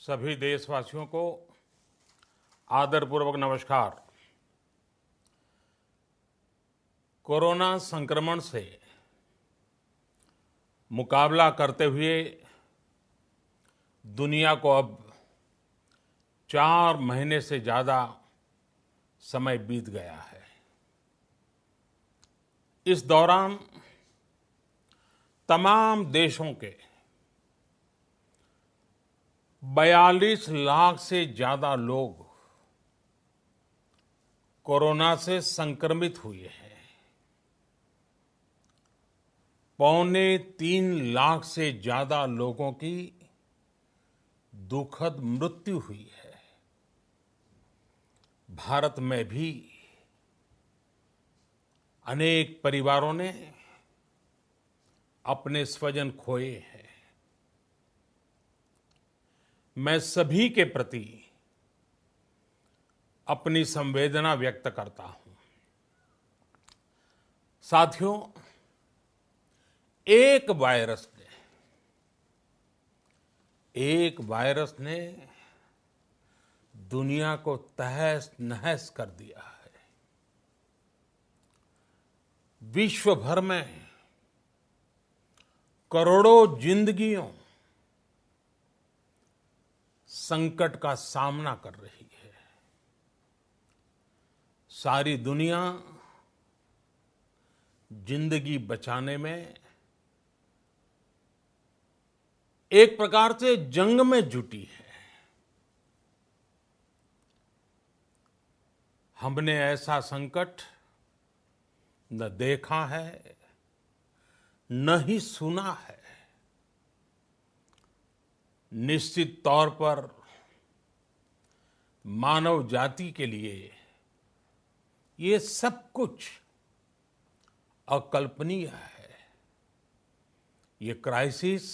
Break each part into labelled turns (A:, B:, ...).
A: सभी देशवासियों को आदरपूर्वक नमस्कार। कोरोना संक्रमण से मुकाबला करते हुए दुनिया को अब 4 महीने से ज़्यादा समय बीत गया है। इस दौरान तमाम देशों के 42 लाख से ज़्यादा लोग कोरोना से संक्रमित हुए हैं। 2.25 लाख से ज्यादा लोगों की दुखद मृत्यु हुई है। भारत में भी अनेक परिवारों ने अपने स्वजन खोए हैं। मैं सभी के प्रति अपनी संवेदना व्यक्त करता हूं। साथियों, एक वायरस ने दुनिया को तहस नहस कर दिया है। विश्व भर में करोड़ों जिंदगियों संकट का सामना कर रही है। सारी दुनिया जिंदगी बचाने में एक प्रकार से जंग में जुटी है। हमने ऐसा संकट न देखा है, न ही सुना है। निश्चित तौर पर मानव जाति के लिए ये सब कुछ अकल्पनीय है। ये क्राइसिस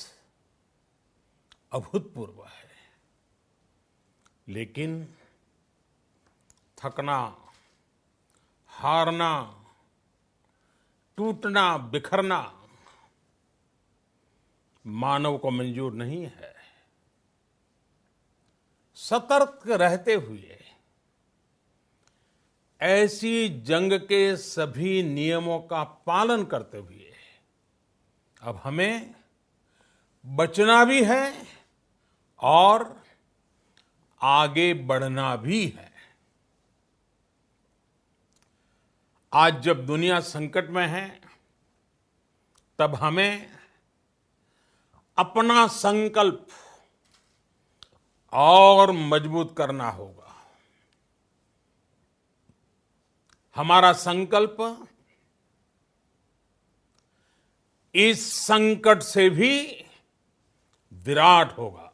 A: अभूतपूर्व है। लेकिन थकना, हारना, टूटना, बिखरना मानव को मंजूर नहीं है। सतर्क रहते हुए ऐसी जंग के सभी नियमों का पालन करते हुए अब हमें बचना भी है और आगे बढ़ना भी है। आज जब दुनिया संकट में है, तब हमें अपना संकल्प और मजबूत करना होगा। हमारा संकल्प इस संकट से भी विराट होगा।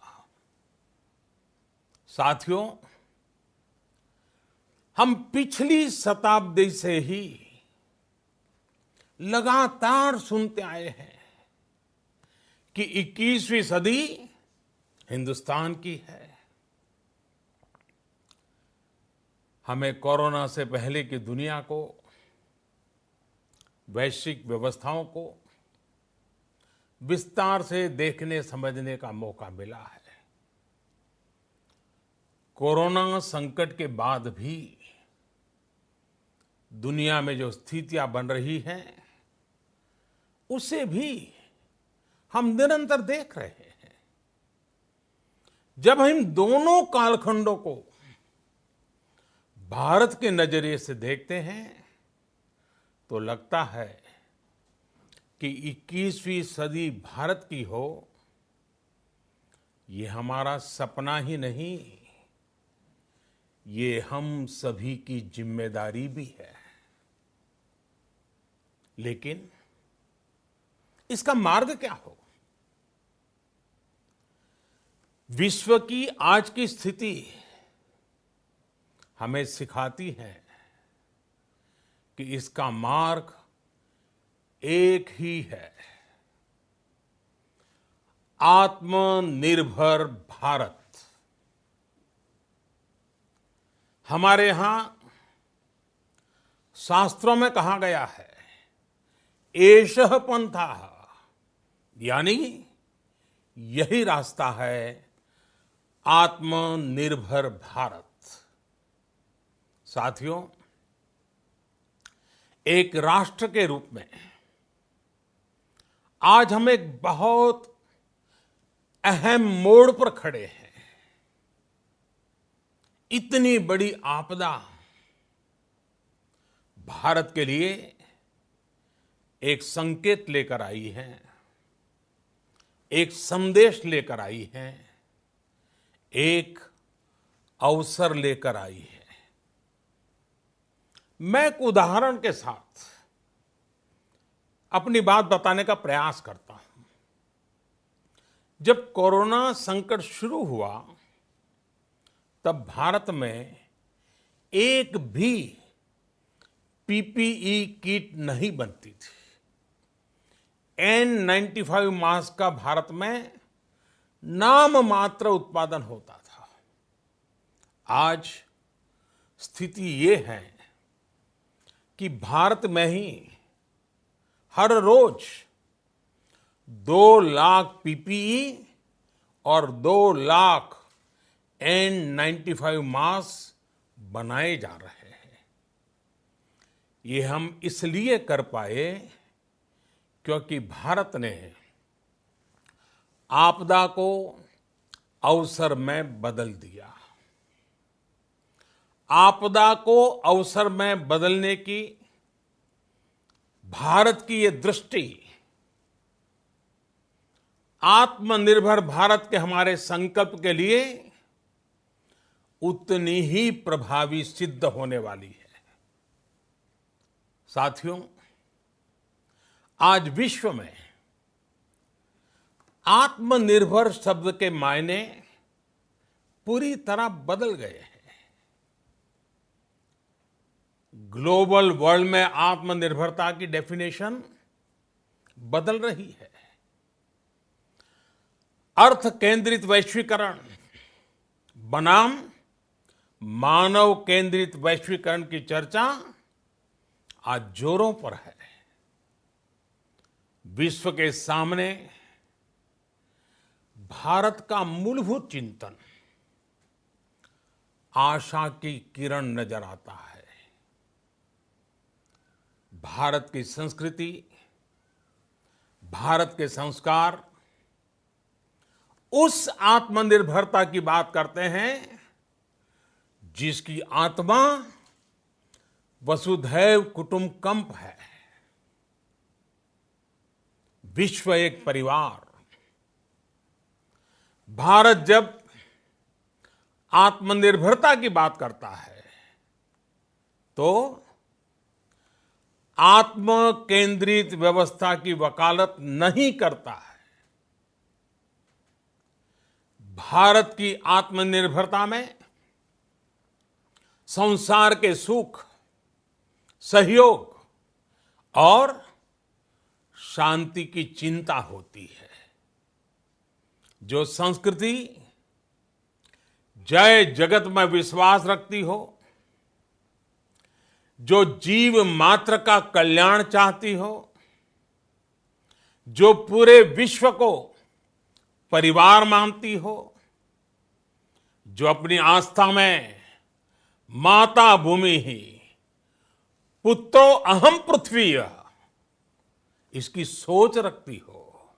A: साथियों, हम पिछली शताब्दी से ही लगातार सुनते आए हैं कि 21वीं सदी हिंदुस्तान की है। हमें कोरोना से पहले की दुनिया को, वैश्विक व्यवस्थाओं को विस्तार से देखने समझने का मौका मिला है। कोरोना संकट के बाद भी दुनिया में जो स्थितियां बन रही हैं, उसे भी हम निरंतर देख रहे हैं। जब हम दोनों कालखंडों को भारत के नजरिए से देखते हैं तो लगता है कि 21वीं सदी भारत की हो, ये हमारा सपना ही नहीं, ये हम सभी की जिम्मेदारी भी है। लेकिन इसका मार्ग क्या हो? विश्व की आज की स्थिति हमें सिखाती है कि इसका मार्ग एक ही है, आत्मनिर्भर भारत। हमारे यहां शास्त्रों में कहा गया है, एषः पंथः, यानी यही रास्ता है आत्मनिर्भर भारत। साथियों, एक राष्ट्र के रूप में आज हम एक बहुत अहम मोड़ पर खड़े हैं। इतनी बड़ी आपदा भारत के लिए एक संकेत लेकर आई है, एक संदेश लेकर आई है, एक अवसर लेकर आई है। मैं एक उदाहरण के साथ अपनी बात बताने का प्रयास करता हूं। जब कोरोना संकट शुरू हुआ, तब भारत में एक भी पीपीई किट नहीं बनती थी। N95 मास्क का भारत में नाम मात्र उत्पादन होता था। आज स्थिति ये है कि भारत में ही हर रोज 2 लाख पीपीई और 2 लाख N95 मास्क बनाए जा रहे हैं। ये हम इसलिए कर पाए क्योंकि भारत ने आपदा को अवसर में बदल दिया। आपदा को अवसर में बदलने की भारत की ये दृष्टि आत्मनिर्भर भारत के हमारे संकल्प के लिए उतनी ही प्रभावी सिद्ध होने वाली है। साथियों, आज विश्व में आत्मनिर्भर शब्द के मायने पूरी तरह बदल गए हैं। ग्लोबल वर्ल्ड में आत्मनिर्भरता की डेफिनेशन बदल रही है। अर्थ केंद्रित वैश्वीकरण बनाम मानव केंद्रित वैश्वीकरण की चर्चा आज जोरों पर है। विश्व के सामने भारत का मूलभूत चिंतन आशा की किरण नजर आता है। भारत की संस्कृति, भारत के संस्कार उस आत्मनिर्भरता की बात करते हैं जिसकी आत्मा वसुधैव कुटुंबकम है। विश्व एक परिवार। भारत जब आत्मनिर्भरता की बात करता है तो आत्म केंद्रित व्यवस्था की वकालत नहीं करता है। भारत की आत्मनिर्भरता में संसार के सुख, सहयोग और शांति की चिंता होती है। जो संस्कृति जय जगत में विश्वास रखती हो, जो जीव मात्र का कल्याण चाहती हो, जो पूरे विश्व को परिवार मानती हो, जो अपनी आस्था में माता भूमि ही पुत्रो अहम पृथ्वी इसकी सोच रखती हो,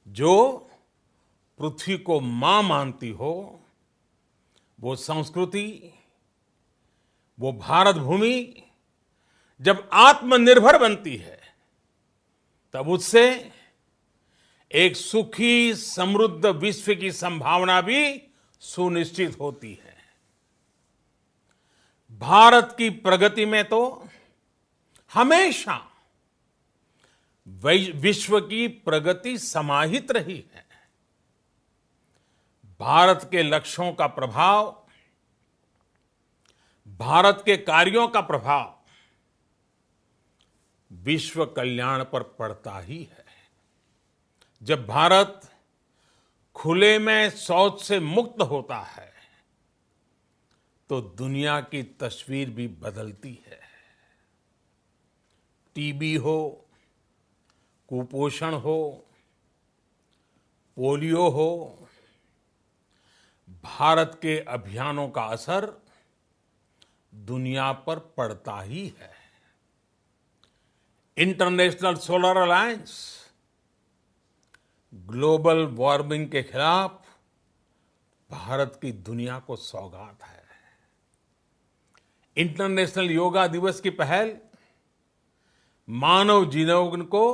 A: जो पृथ्वी को मां मानती हो, वो संस्कृति, वो भारत भूमि जब आत्मनिर्भर बनती है तब उससे एक सुखी समृद्ध विश्व की संभावना भी सुनिश्चित होती है। भारत की प्रगति में तो हमेशा विश्व की प्रगति समाहित रही है। भारत के लक्ष्यों का प्रभाव, भारत के कार्यों का प्रभाव विश्व कल्याण पर पड़ता ही है। जब भारत खुले में शौच से मुक्त होता है तो दुनिया की तस्वीर भी बदलती है। टीबी हो, कुपोषण हो, पोलियो हो, भारत के अभियानों का असर दुनिया पर पड़ता ही है। International solar alliance global warming के खिलाफ भारत की दुनिया को सौगात है। इंटरनेशनल योगा दिवस की पहल मानव जीवन को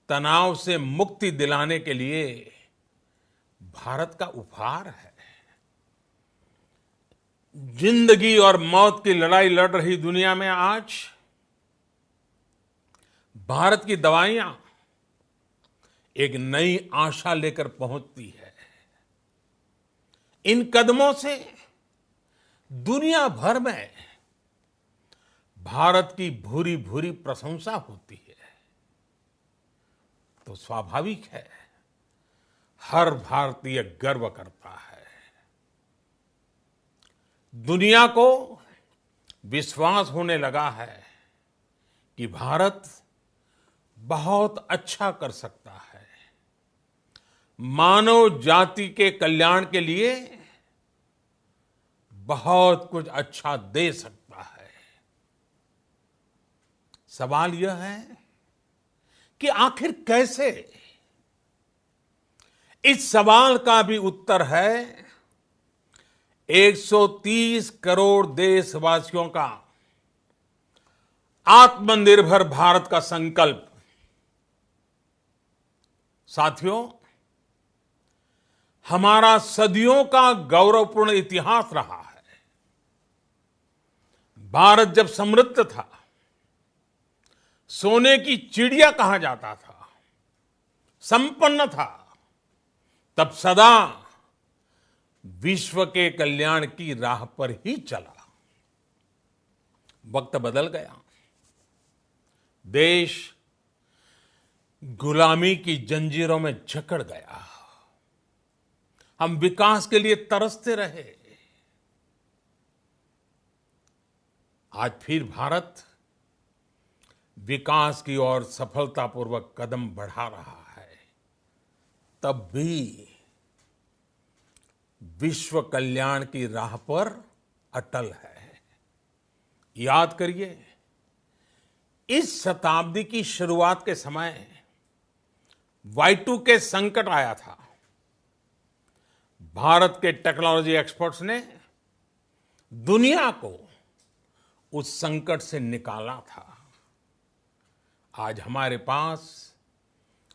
A: तनाव से मुक्ति दिलाने के लिए भारत का उपहार है। जिंदगी और मौत की लड़ाई लड़ रही दुनिया में आज भारत की दवाइयां एक नई आशा लेकर पहुंचती है। इन कदमों से दुनिया भर में भारत की भूरी भूरी प्रशंसा होती है। तो स्वाभाविक है, हर भारतीय गर्व करता है। दुनिया को विश्वास होने लगा है कि भारत बहुत अच्छा कर सकता है, मानव जाति के कल्याण के लिए बहुत कुछ अच्छा दे सकता है। सवाल यह है कि आखिर कैसे? इस सवाल का भी उत्तर है 130 करोड़ देशवासियों का आत्मनिर्भर भारत का संकल्प। साथियों, हमारा सदियों का गौरवपूर्ण इतिहास रहा है। भारत जब समृद्ध था, सोने की चिड़िया कहा जाता था, संपन्न था, तब सदा विश्व के कल्याण की राह पर ही चला। वक्त बदल गया, देश गुलामी की जंजीरों में जकड़ गया। हम विकास के लिए तरसते रहे। आज फिर भारत विकास की ओर सफलतापूर्वक कदम बढ़ा रहा है। तब भी विश्व कल्याण की राह पर अटल है। याद करिए, इस शताब्दी की शुरुआत के समय Y2K संकट आया था। भारत के टेक्नोलॉजी एक्सपर्ट्स ने दुनिया को उस संकट से निकाला था। आज हमारे पास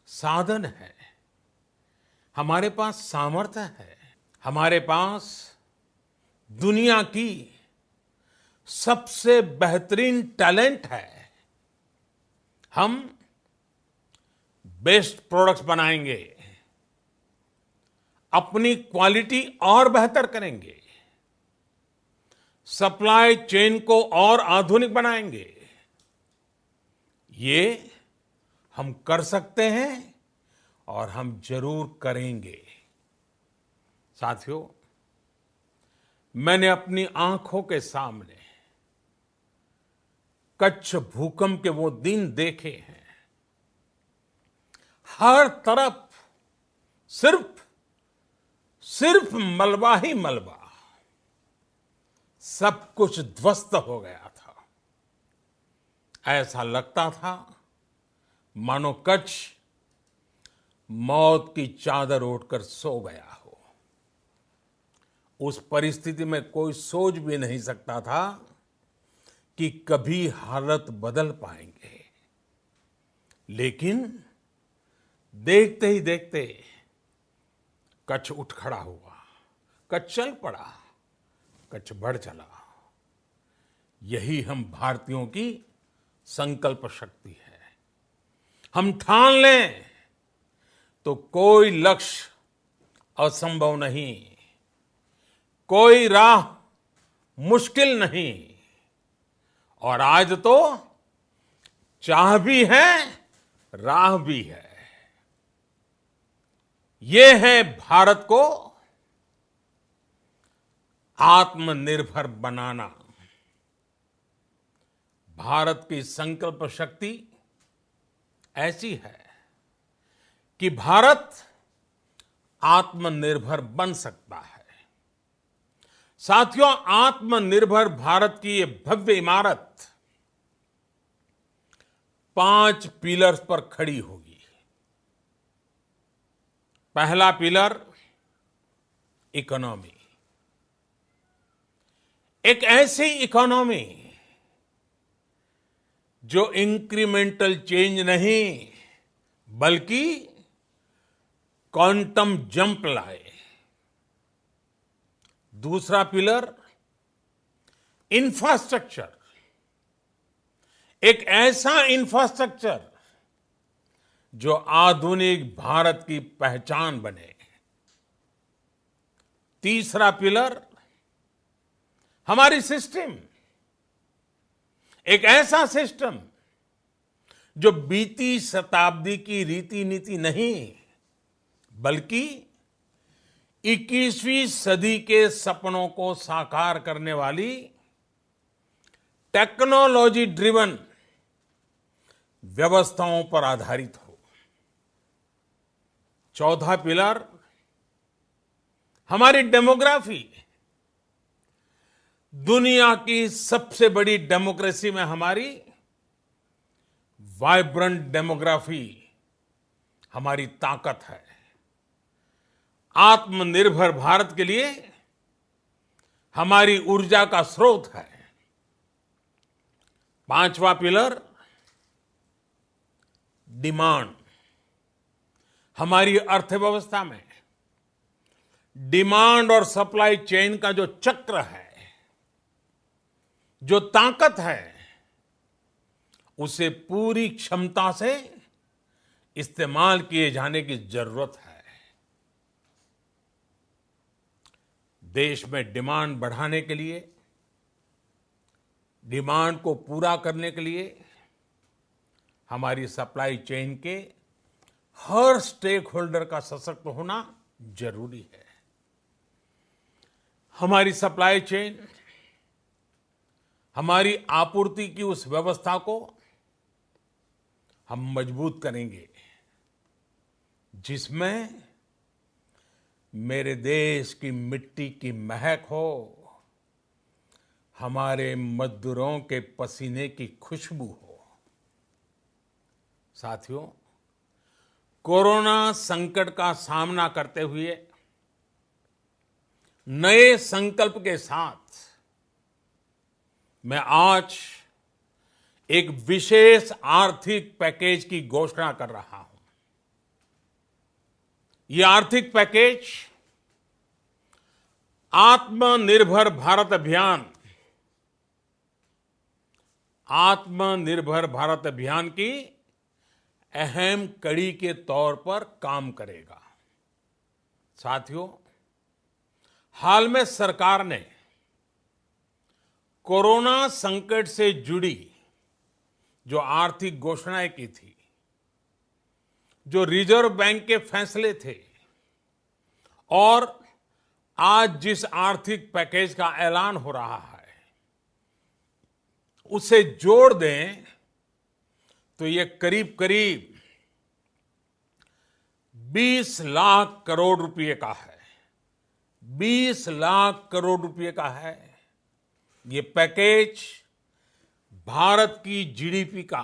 A: साधन है, हमारे पास सामर्थ्य है, हमारे पास दुनिया की सबसे बेहतरीन टैलेंट है। हम बेस्ट प्रोडक्ट्स बनाएंगे, अपनी क्वालिटी और बेहतर करेंगे, सप्लाई चेन को और आधुनिक बनाएंगे। ये हम कर सकते हैं और हम जरूर करेंगे। साथियों, मैंने अपनी आंखों के सामने कच्छ भूकंप के वो दिन देखे हैं। हर तरफ सिर्फ मलबा ही मलबा, सब कुछ ध्वस्त हो गया था। ऐसा लगता था मानो कच्छ मौत की चादर ओढ़कर सो गया हो। उस परिस्थिति में कोई सोच भी नहीं सकता था कि कभी हालत बदल पाएंगे। लेकिन देखते ही देखते कच्छ उठ खड़ा हुआ, कच्छ चल पड़ा, कच्छ बढ़ चला। यही हम भारतीयों की संकल्प शक्ति है। हम ठान लें तो कोई लक्ष्य असंभव नहीं, कोई राह मुश्किल नहीं। और आज तो चाह भी है, राह भी है। ये है भारत को आत्मनिर्भर बनाना। भारत की संकल्प शक्ति ऐसी है कि भारत आत्मनिर्भर बन सकता है। साथियों, आत्मनिर्भर भारत की ये भव्य इमारत 5 पिलर्स पर खड़ी होगी। पहला पिलर, इकोनॉमी। एक ऐसी इकोनॉमी जो इंक्रीमेंटल चेंज नहीं बल्कि क्वांटम जंप लाए। दूसरा पिलर, इंफ्रास्ट्रक्चर। एक ऐसा इंफ्रास्ट्रक्चर जो आधुनिक भारत की पहचान बने। तीसरा पिलर, हमारी सिस्टम। एक ऐसा सिस्टम जो बीती शताब्दी की रीति नीति नहीं बल्कि 21वीं सदी के सपनों को साकार करने वाली टेक्नोलॉजी ड्रिवन व्यवस्थाओं पर आधारित हो। चौथा पिलर, हमारी डेमोग्राफी। दुनिया की सबसे बड़ी डेमोक्रेसी में हमारी वाइब्रेंट डेमोग्राफी हमारी ताकत है। आत्मनिर्भर भारत के लिए हमारी ऊर्जा का स्रोत है। पांचवा पिलर, डिमांड। हमारी अर्थव्यवस्था में डिमांड और सप्लाई चेन का जो चक्र है, जो ताकत है, उसे पूरी क्षमता से इस्तेमाल किए जाने की जरूरत है। देश में डिमांड बढ़ाने के लिए, डिमांड को पूरा करने के लिए हमारी सप्लाई चेन के हर स्टेक होल्डर का सशक्त होना जरूरी है। हमारी सप्लाई चेन, हमारी आपूर्ति की उस व्यवस्था को हम मजबूत करेंगे जिसमें मेरे देश की मिट्टी की महक हो, हमारे मजदूरों के पसीने की खुशबू हो। साथियों, कोरोना संकट का सामना करते हुए नए संकल्प के साथ मैं आज एक विशेष आर्थिक पैकेज की घोषणा कर रहा हूं। यह आर्थिक पैकेज आत्मनिर्भर भारत अभियान, आत्मनिर्भर भारत अभियान की अहम कड़ी के तौर पर काम करेगा। साथियों, हाल में सरकार ने कोरोना संकट से जुड़ी जो आर्थिक घोषणाएं की थी, जो रिजर्व बैंक के फैसले थे और आज जिस आर्थिक पैकेज का ऐलान हो रहा है, उसे जोड़ दें तो ये करीब करीब 20 लाख करोड़ रुपए का है। 20 लाख करोड़ रुपए का है। ये पैकेज भारत की जीडीपी का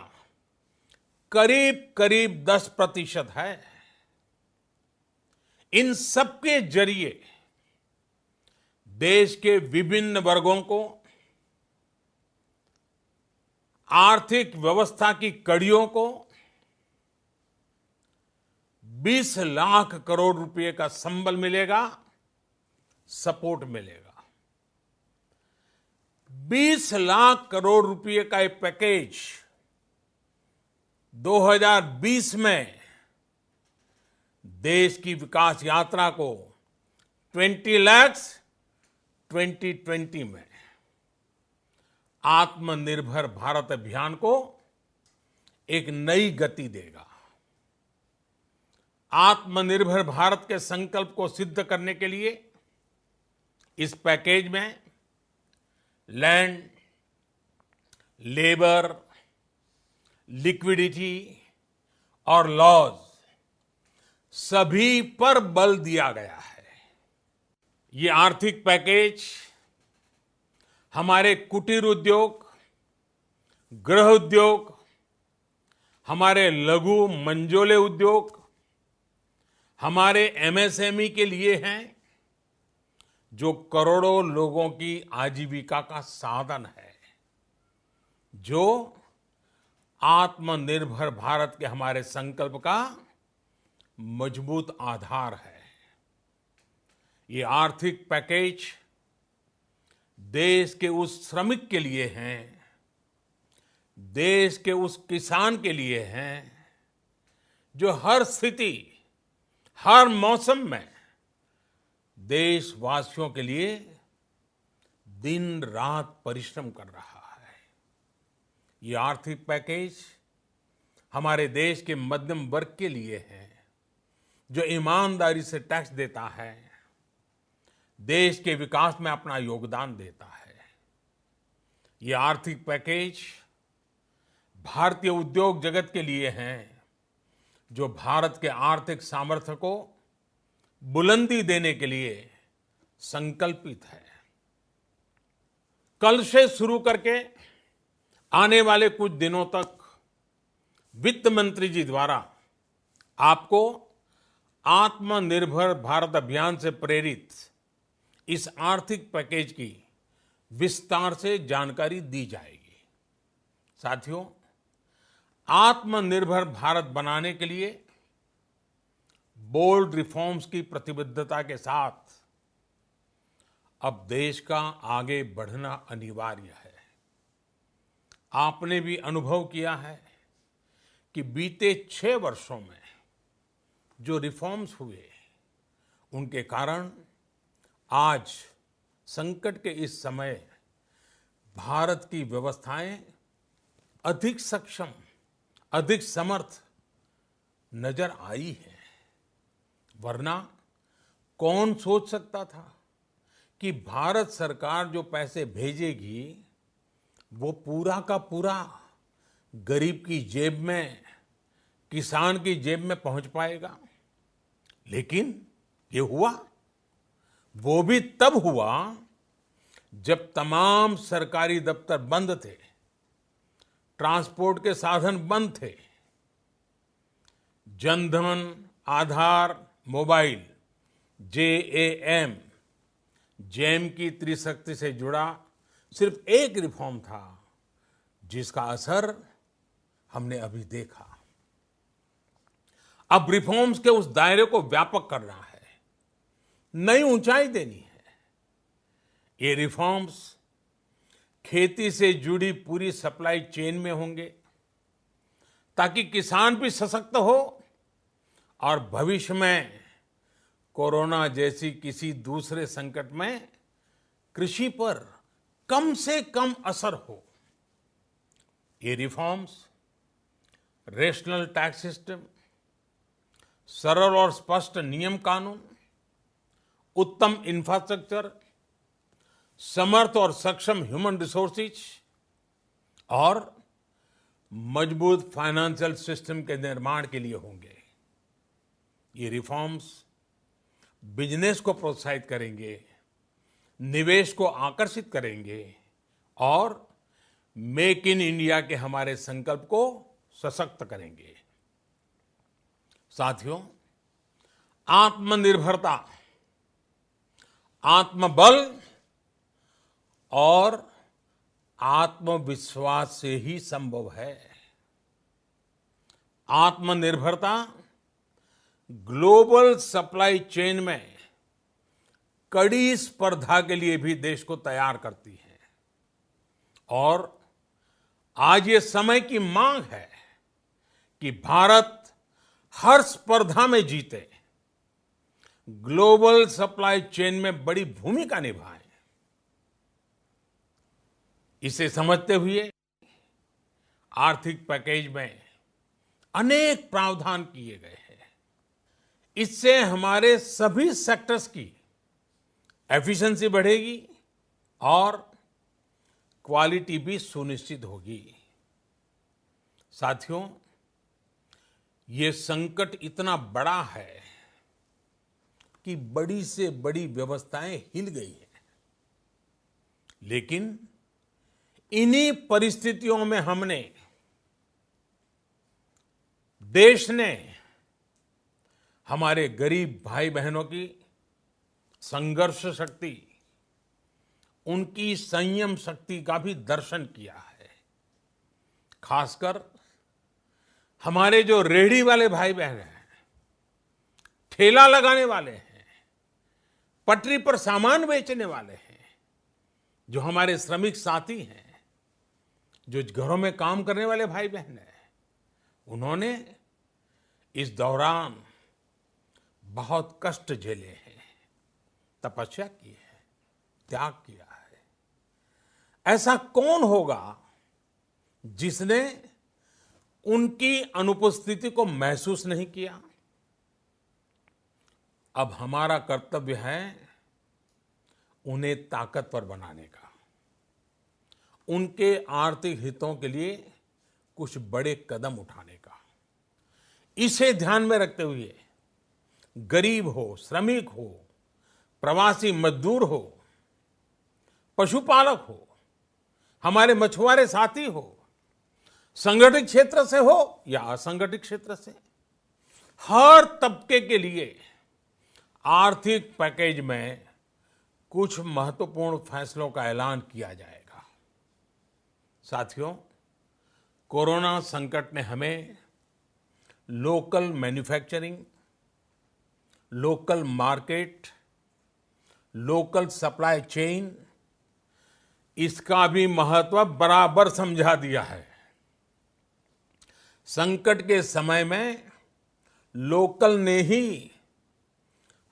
A: करीब करीब 10% है। इन सबके जरिए देश के विभिन्न वर्गों को आर्थिक व्यवस्था की कड़ियों को 20 लाख करोड़ रुपए का संबल मिलेगा, सपोर्ट मिलेगा। 20 लाख करोड़ रुपए का ये पैकेज 2020 में देश की विकास यात्रा को 20 लाख 2020 में आत्मनिर्भर भारत अभियान को एक नई गति देगा। आत्मनिर्भर भारत के संकल्प को सिद्ध करने के लिए इस पैकेज में लैंड, लेबर, लिक्विडिटी और लॉज सभी पर बल दिया गया है। ये आर्थिक पैकेज हमारे कुटीर उद्योग, गृह उद्योग, हमारे लघु मंझोले उद्योग, हमारे एमएसएमई के लिए हैं, जो करोड़ों लोगों की आजीविका का साधन है, जो आत्मनिर्भर भारत के हमारे संकल्प का मजबूत आधार है। ये आर्थिक पैकेज देश के उस श्रमिक के लिए हैं, देश के उस किसान के लिए हैं, जो हर स्थिति, हर मौसम में देशवासियों के लिए दिन रात परिश्रम कर रहा है। ये आर्थिक पैकेज हमारे देश के मध्यम वर्ग के लिए है, जो ईमानदारी से टैक्स देता है, देश के विकास में अपना योगदान देता है। ये आर्थिक पैकेज भारतीय उद्योग जगत के लिए हैं, जो भारत के आर्थिक सामर्थ्य को बुलंदी देने के लिए संकल्पित है। कल से शुरू करके आने वाले कुछ दिनों तक वित्त मंत्री जी द्वारा आपको आत्मनिर्भर भारत अभियान से प्रेरित इस आर्थिक पैकेज की विस्तार से जानकारी दी जाएगी। साथियों, आत्मनिर्भर भारत बनाने के लिए बोल्ड रिफॉर्म्स की प्रतिबद्धता के साथ अब देश का आगे बढ़ना अनिवार्य है। आपने भी अनुभव किया है कि बीते 6 वर्षों में जो रिफॉर्म्स हुए, उनके कारण आज संकट के इस समय भारत की व्यवस्थाएं अधिक सक्षम, अधिक समर्थ नजर आई है। वरना कौन सोच सकता था कि भारत सरकार जो पैसे भेजेगी वो पूरा का पूरा गरीब की जेब में, किसान की जेब में पहुंच पाएगा। लेकिन ये हुआ, वो भी तब हुआ जब तमाम सरकारी दफ्तर बंद थे, ट्रांसपोर्ट के साधन बंद थे। जनधन, आधार, मोबाइल, जेम की त्रिशक्ति से जुड़ा सिर्फ एक रिफॉर्म था, जिसका असर हमने अभी देखा। अब रिफॉर्म्स के उस दायरे को व्यापक करना है, नई ऊंचाई देनी है। ये रिफॉर्म्स खेती से जुड़ी पूरी सप्लाई चेन में होंगे, ताकि किसान भी सशक्त हो और भविष्य में कोरोना जैसी किसी दूसरे संकट में कृषि पर कम से कम असर हो। ये रिफॉर्म्स रेशनल टैक्स सिस्टम, सरल और स्पष्ट नियम कानून, उत्तम इंफ्रास्ट्रक्चर, समर्थ और सक्षम ह्यूमन रिसोर्सेज और मजबूत फाइनेंशियल सिस्टम के निर्माण के लिए होंगे। ये रिफॉर्म्स बिजनेस को प्रोत्साहित करेंगे, निवेश को आकर्षित करेंगे और मेक इन इंडिया के हमारे संकल्प को सशक्त करेंगे। साथियों, आत्मनिर्भरता, आत्मबल और आत्मविश्वास से ही संभव है। आत्मनिर्भरता ग्लोबल सप्लाई चेन में कड़ी स्पर्धा के लिए भी देश को तैयार करती है और आज ये समय की मांग है कि भारत हर स्पर्धा में जीते, ग्लोबल सप्लाई चेन में बड़ी भूमिका निभाए। इसे समझते हुए आर्थिक पैकेज में अनेक प्रावधान किए गए हैं। इससे हमारे सभी सेक्टर्स की एफिशिएंसी बढ़ेगी और क्वालिटी भी सुनिश्चित होगी। साथियों, ये संकट इतना बड़ा है कि बड़ी से बड़ी व्यवस्थाएं हिल गई हैं। लेकिन इन्हीं परिस्थितियों में देश ने हमारे गरीब भाई बहनों की संघर्ष शक्ति, उनकी संयम शक्ति का भी दर्शन किया है। खासकर हमारे जो रेहड़ी वाले भाई बहन हैं, ठेला लगाने वाले हैं, पटरी पर सामान बेचने वाले हैं, जो हमारे श्रमिक साथी हैं, जो घरों में काम करने वाले भाई बहन हैं, उन्होंने इस दौरान बहुत कष्ट झेले हैं, तपस्या की है, त्याग किया है। ऐसा कौन होगा जिसने उनकी अनुपस्थिति को महसूस नहीं किया? अब हमारा कर्तव्य है उन्हें ताकतवर बनाने का, उनके आर्थिक हितों के लिए कुछ बड़े कदम उठाने का। इसे ध्यान में रखते हुए गरीब हो, श्रमिक हो, प्रवासी मजदूर हो, पशुपालक हो, हमारे मछुआरे साथी हो, संगठित क्षेत्र से हो या असंगठित क्षेत्र से, हर तबके के लिए आर्थिक पैकेज में कुछ महत्वपूर्ण फैसलों का ऐलान किया जाएगा। साथियों, कोरोना संकट ने हमें local manufacturing, local market, local supply chain, इसका भी महत्व बराबर समझा दिया है। संकट के समय में लोकल ने ही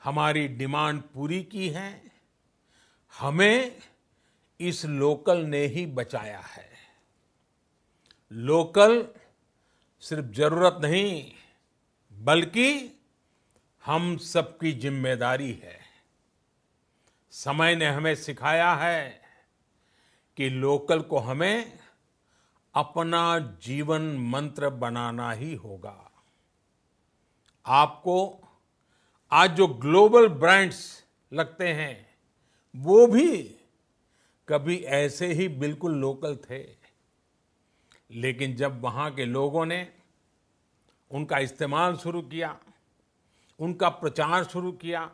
A: हमारी डिमांड पूरी की है, हमें इस लोकल ने ही बचाया है। लोकल सिर्फ जरूरत नहीं, बल्कि हम सबकी जिम्मेदारी है। समय ने हमें सिखाया है कि लोकल को हमें अपना जीवन मंत्र बनाना ही होगा। आपको आज जो ग्लोबल ब्रांड्स लगते हैं, वो भी कभी ऐसे ही बिल्कुल लोकल थे, लेकिन जब वहां के लोगों ने उनका इस्तेमाल शुरू किया, उनका प्रचार शुरू किया,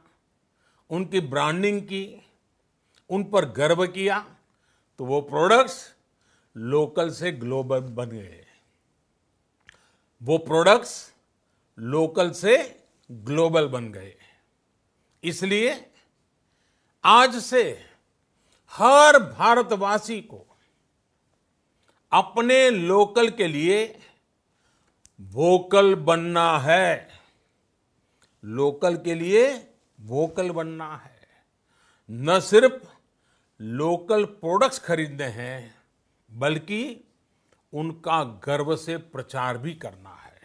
A: उनकी ब्रांडिंग की, उन पर गर्व किया, तो वो प्रोडक्ट्स लोकल से ग्लोबल बन गए। वो प्रोडक्ट्स लोकल से ग्लोबल बन गए। इसलिए आज से हर भारतवासी को अपने लोकल के लिए वोकल बनना है। लोकल के लिए वोकल बनना है। न सिर्फ लोकल प्रोडक्ट्स खरीदने हैं, बल्कि उनका गर्व से प्रचार भी करना है।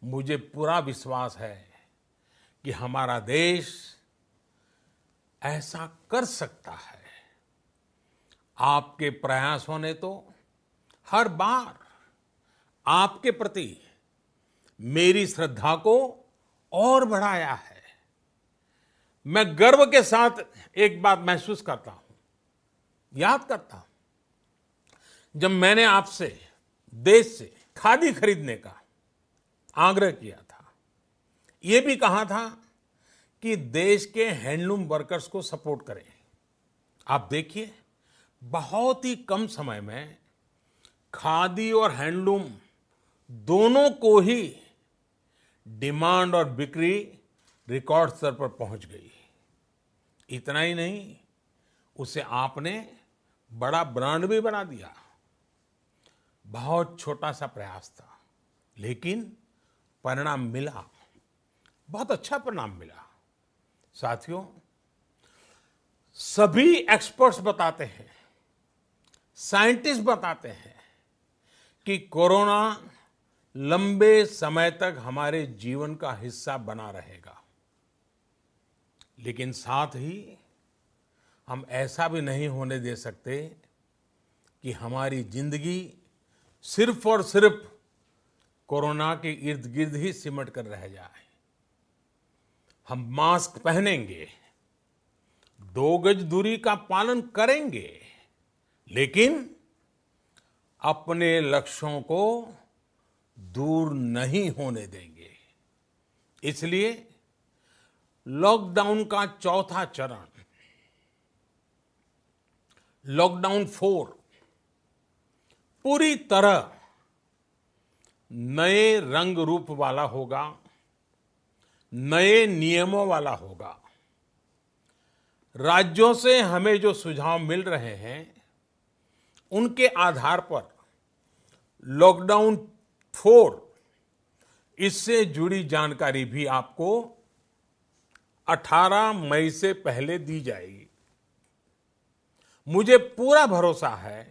A: मुझे पूरा विश्वास है कि हमारा देश ऐसा कर सकता है। आपके प्रयासों ने तो हर बार आपके प्रति मेरी श्रद्धा को और बढ़ाया है। मैं गर्व के साथ एक बात महसूस करता हूं, याद करता हूं, जब मैंने आपसे देश से खादी खरीदने का आग्रह किया था, यह भी कहा था कि देश के हैंडलूम वर्कर्स को सपोर्ट करें। आप देखिए, बहुत ही कम समय में खादी और हैंडलूम दोनों को ही डिमांड और बिक्री रिकॉर्ड स्तर पर पहुंच गई। इतना ही नहीं, उसे आपने बड़ा ब्रांड भी बना दिया। बहुत छोटा सा प्रयास था, लेकिन परिणाम मिला, बहुत अच्छा परिणाम मिला। साथियों, सभी एक्सपर्ट्स बताते हैं, साइंटिस्ट बताते हैं कि कोरोना लंबे समय तक हमारे जीवन का हिस्सा बना रहेगा। लेकिन साथ ही हम ऐसा भी नहीं होने दे सकते कि हमारी जिंदगी सिर्फ और सिर्फ कोरोना के इर्द गिर्द ही सिमट कर रह जाए। हम मास्क पहनेंगे, 2 गज दूरी का पालन करेंगे, लेकिन अपने लक्ष्यों को दूर नहीं होने देंगे। इसलिए लॉकडाउन का चौथा चरण, लॉकडाउन 4, पूरी तरह नए रंग रूप वाला होगा, नए नियमों वाला होगा। राज्यों से हमें जो सुझाव मिल रहे हैं, उनके आधार पर लॉकडाउन 4, इससे जुड़ी जानकारी भी आपको 18 मई से पहले दी जाएगी। मुझे पूरा भरोसा है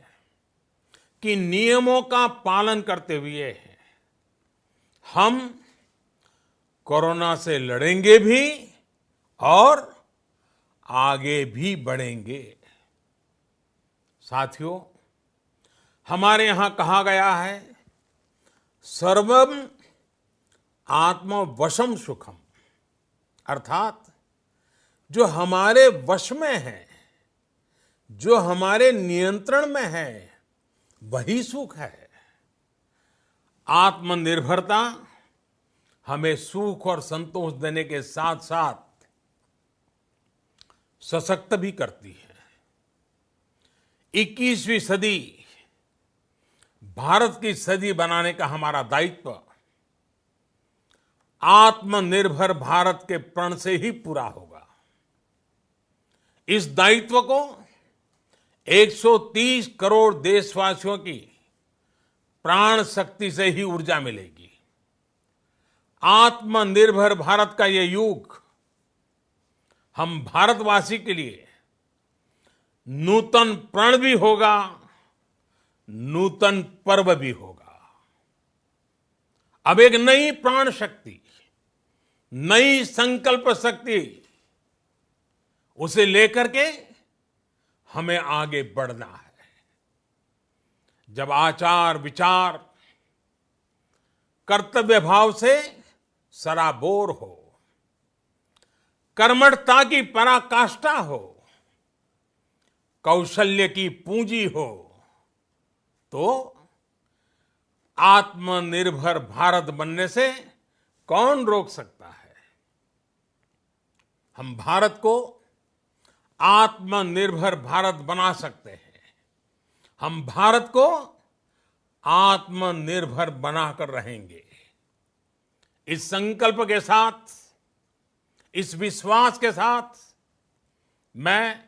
A: कि नियमों का पालन करते हुए हम कोरोना से लड़ेंगे भी और आगे भी बढ़ेंगे। साथियों, हमारे यहां कहा गया है, सर्वम आत्मवशम सुखम, अर्थात जो हमारे वश में है, जो हमारे नियंत्रण में है, वही सुख है। आत्मनिर्भरता हमें सुख और संतोष देने के साथ साथ सशक्त भी करती है। 21वीं सदी भारत की सदी बनाने का हमारा दायित्व आत्मनिर्भर भारत के प्रण से ही पूरा होगा। इस दायित्व को 130 करोड़ देशवासियों की प्राण शक्ति से ही ऊर्जा मिलेगी। आत्मनिर्भर भारत का ये युग हम भारतवासी के लिए नूतन प्रण भी होगा, नूतन पर्व भी होगा। अब एक नई प्राण शक्ति, नई संकल्प शक्ति, उसे लेकर के हमें आगे बढ़ना है। जब आचार विचार कर्तव्य भाव से सराबोर हो, कर्मठता की पराकाष्ठा हो, कौशल्य की पूंजी हो, तो आत्मनिर्भर भारत बनने से कौन रोक सकता है। हम भारत को आत्मनिर्भर भारत बना सकते हैं। हम भारत को आत्मनिर्भर बनाकर रहेंगे। इस संकल्प के साथ, इस विश्वास के साथ मैं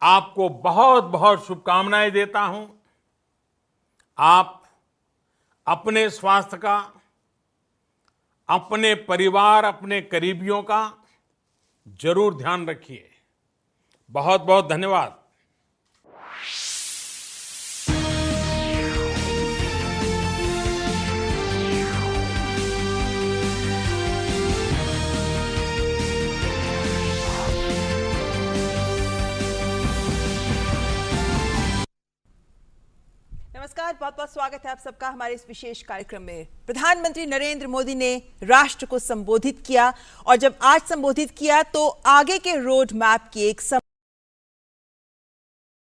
A: आपको बहुत बहुत शुभकामनाएं देता हूं। आप अपने स्वास्थ्य का, अपने परिवार, अपने करीबियों का जरूर ध्यान रखिए। बहुत बहुत धन्यवाद।
B: नमस्कार, बहुत बहुत स्वागत है आप सबका हमारे इस विशेष कार्यक्रम में। प्रधानमंत्री नरेंद्र मोदी ने राष्ट्र को संबोधित किया और जब आज संबोधित किया तो आगे के रोड मैप की एक